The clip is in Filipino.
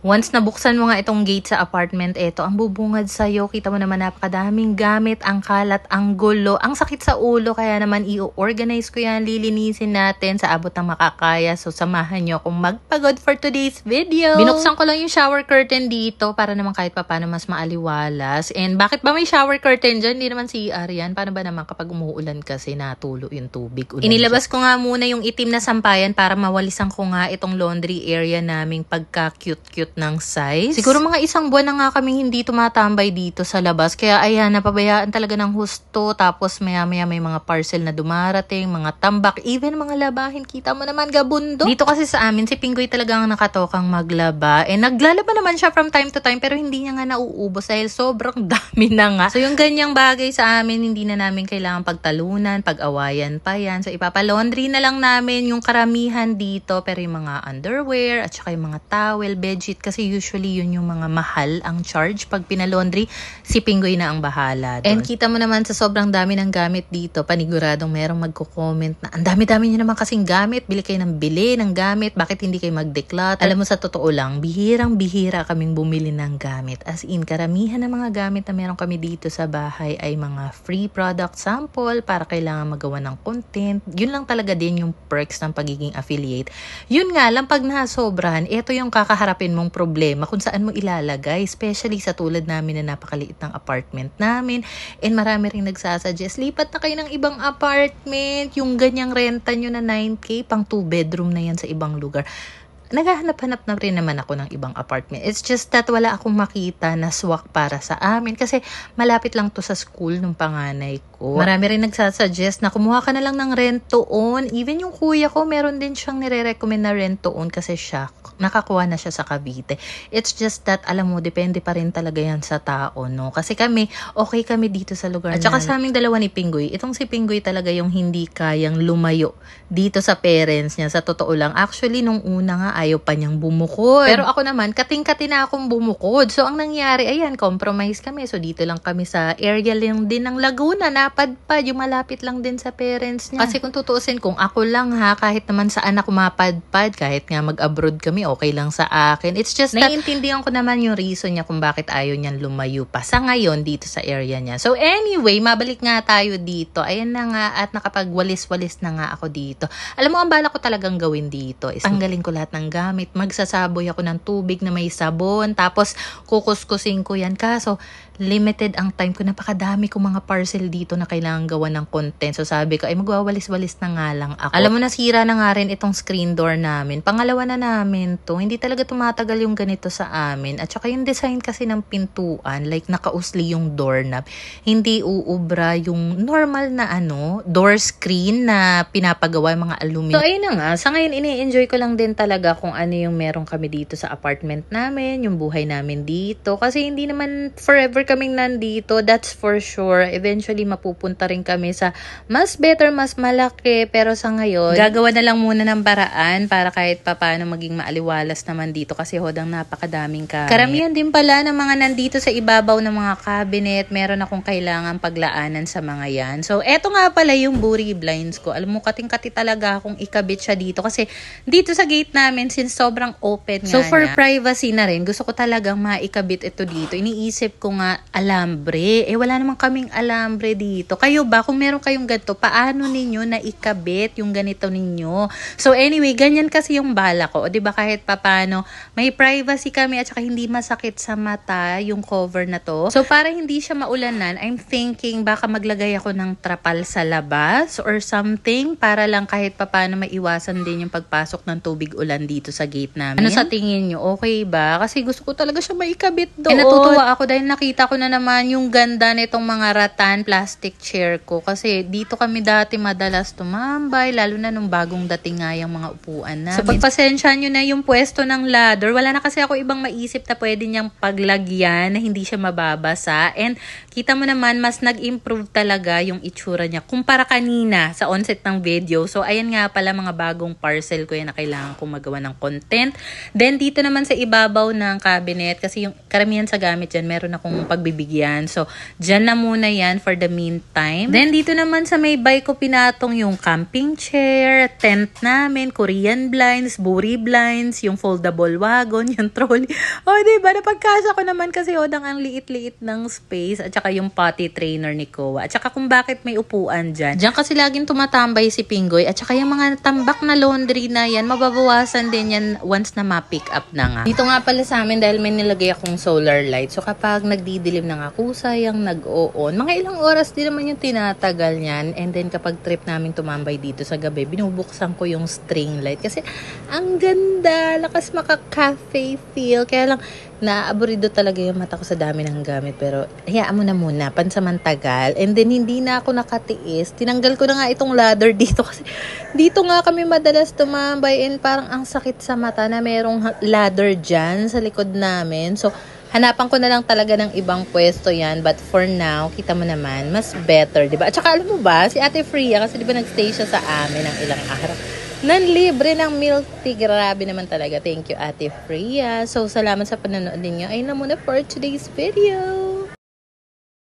Once nabuksan mo nga itong gate sa apartment, eto ang bubungad sa'yo. Kita mo naman napakadaming gamit, ang kalat, ang gulo, ang sakit sa ulo. Kaya naman i-organize ko yan, lilinisin natin sa abot ng makakaya. So samahan nyo akong magpagod for today's video. Binuksan ko lang yung shower curtain dito para naman kahit paano mas maaliwalas. And bakit ba may shower curtain dyan? Hindi naman CR yan. Paano ba naman kapag umuulan kasi natulo yung tubig? Inilabas ko nga muna yung itim na sampayan para mawalisan ko nga itong laundry area naming pagka-cute-cute ng size. Siguro mga isang buwan na nga kaming hindi tumatambay dito sa labas. Kaya ayan, napabayaan talaga ng husto. Tapos maya-maya may mga parcel na dumarating, mga tambak, even mga labahin. Kita mo naman, gabundo. Dito kasi sa amin, si Pinggoy talagang nakatokang maglaba. Eh, naglalaba naman siya from time to time, pero hindi niya nga nauubos dahil sobrang dami na nga. So, yung ganyang bagay sa amin, hindi na namin kailangan pagtalunan, pag-awayan pa yan. So, ipapalaundry na lang namin yung karamihan dito. Pero yung mga underwear, at saka yung mga towel, bedsheet, kasi usually yun yung mga mahal ang charge. Pag pinalaundry, si Pinggoy na ang bahala doon. And kita mo naman sa sobrang dami ng gamit dito, paniguradong merong magko-comment na ang dami-dami nyo naman kasing gamit, bili kayo ng bili ng gamit, bakit hindi kayo mag-declutter? Alam mo, sa totoo lang, bihirang-bihira kaming bumili ng gamit. As in, karamihan ng mga gamit na meron kami dito sa bahay ay mga free product sample para kailangan magawa ng content. Yun lang talaga din yung perks ng pagiging affiliate. Yun nga lang, pag nasobrahan, ito yung kakaharapin mong problema kung saan mo ilalagay, especially sa tulad namin na napakaliit ng apartment namin. And marami ring nagsasuggest, lipat na kayo ng ibang apartment, yung ganyang renta nyo na 9K, pang 2 bedroom na yan sa ibang lugar. Naghahanap-hanap na rin naman ako ng ibang apartment. It's just that wala akong makita na swak para sa amin kasi malapit lang to sa school ng panganay ko. Marami rin nagsasuggest na kumuha ka na lang ng rent-to-own. Even yung kuya ko, meron din siyang nire-recommend na rent-to-own kasi siya, nakakuha na siya sa Cavite. It's just that, alam mo, depende pa rin talaga yan sa tao, no? Kasi kami, okay kami dito sa lugar na. At saka sa aming dalawa ni Pinggoy, itong si Pinggoy talaga yung hindi kayang lumayo dito sa parents niya. Sa totoo lang, actually, nung una nga, ayaw pa niyang bumukod. Pero ako naman, kating-kati na akong bumukod. So, ang nangyari, ayan, compromise kami. So, dito lang kami sa area lang din ng Laguna. Napadpad, yung malapit lang din sa parents niya. Kasi kung tutuusin, kung ako lang ha, kahit naman saan ako mapadpad, kahit nga mag-abroad kami, okay lang sa akin. It's just that, naiintindihan ko naman yung reason niya kung bakit ayaw niyan lumayo pa sa ngayon dito sa area niya. So, anyway, mabalik nga tayo dito. Ayan na nga, at nakapagwalis-walis na nga ako dito. Alam mo, ang bala ko talagang gawin dito is tanggalin ko lahat ng gamit, magsasaboy ako ng tubig na may sabon, tapos kukuskusin ko yan. Kaso, limited ang time ko. Napakadami ko mga parcel dito na kailangan gawa ng content. So sabi ko, ay magwawalis-walis na nga lang ako. Alam mo, nasira na nga rin itong screen door namin. Pangalawa na namin to. Hindi talaga tumatagal yung ganito sa amin. At saka yung design kasi ng pintuan, like nakausli yung doorknob. Hindi uubra yung normal na door screen na pinapagawa yung mga aluminum. So ayun na nga, sa ngayon ini-enjoy ko lang din talaga kung ano yung meron kami dito sa apartment namin, yung buhay namin dito. Kasi hindi naman forever kaming nandito, that's for sure. Eventually, mapupunta rin kami sa mas better, mas malaki. Pero sa ngayon, gagawa na lang muna ng paraan para kahit papaano maging maaliwalas naman dito kasi hodang napakadaming cabinet. Karamihan din pala ng mga nandito sa ibabaw ng mga cabinet. Meron akong kailangan paglaanan sa mga yan. So, eto nga pala yung buri blinds ko. Alam mo, kating-kati talaga akong ikabit siya dito kasi dito sa gate namin, since sobrang open nga so, for privacy na rin, gusto ko talagang maikabit ito dito. Iniisip ko nga, alambre. Eh, wala naman kaming alambre dito. Kayo ba, kung meron kayong ganito, paano ninyo na ikabit yung ganito ninyo? So, anyway, ganyan kasi yung bala ko. O, diba, kahit papano, may privacy kami at saka hindi masakit sa mata yung cover na to. So, para hindi siya maulanan, I'm thinking baka maglagay ako ng trapal sa labas or something para lang kahit papano maiwasan din yung pagpasok ng tubig ulan dito sa gate namin. Ano sa tingin nyo? Okay ba? Kasi gusto ko talaga siya maikabit doon. Natutuwa ako dahil nakita ko na naman yung ganda nitong mga rattan plastic chair ko. Kasi dito kami dati madalas tumambay, lalo na nung bagong dating nga yung mga upuan namin. So pagpasensya nyo na yung pwesto ng ladder, wala na kasi ako ibang maisip na pwede niyang paglagyan na hindi siya mababasa. And kita mo naman, mas nag-improve talaga yung itsura niya kumpara kanina sa onset ng video. So ayan nga pala mga bagong parcel ko yan na kailangan kong magawa ng content. Then dito naman sa ibabaw ng cabinet, kasi yung karamihan sa gamit dyan, meron akong pagbibigyan. So, dyan na muna yan for the meantime. meantime. Then dito naman sa may bike ko pinatong yung camping chair, tent namin, Korean blinds, buri blinds, yung foldable wagon, yung trolley. Oh, diba? Napagkasya ko naman kasi odang ang liit-liit ng space at saka yung potty trainer ni Koa. At saka kung bakit may upuan dyan. Diyan kasi laging tumatambay si Pinggoy at saka yung mga tambak na laundry na yan, mababawasan din yan once na ma-pick up na nga. Dito nga pala sa amin dahil may nilagay akong solar light. So kapag nagdidilim na nga kusay, yung nag-o-on, mga ilang oras din naman yung tinatagal niyan. And then kapag trip namin tumambay dito sa gabi, binubuksan ko yung string light. Kasi ang ganda, lakas maka-cafe feel. Kaya lang, naaburido talaga yung mata ko sa dami ng gamit. Pero hayaan mo na muna, pansamantagal. And then hindi na ako nakatiis. Tinanggal ko na nga itong ladder dito kasi dito nga kami madalas tumambay and parang ang sakit sa mata na merong ladder dyan sa likod namin. So, hanapan ko na lang talaga ng ibang pwesto yan. But for now, kita mo naman, mas better, diba? At saka alam mo ba, si Ate Freya, kasi diba nagstay siya sa amin ng ilang araw. Nanlibre ng milk tea. Grabe naman talaga. Thank you, Ate Freya. So, salamat sa panonood ninyo. Ayun na muna for today's video.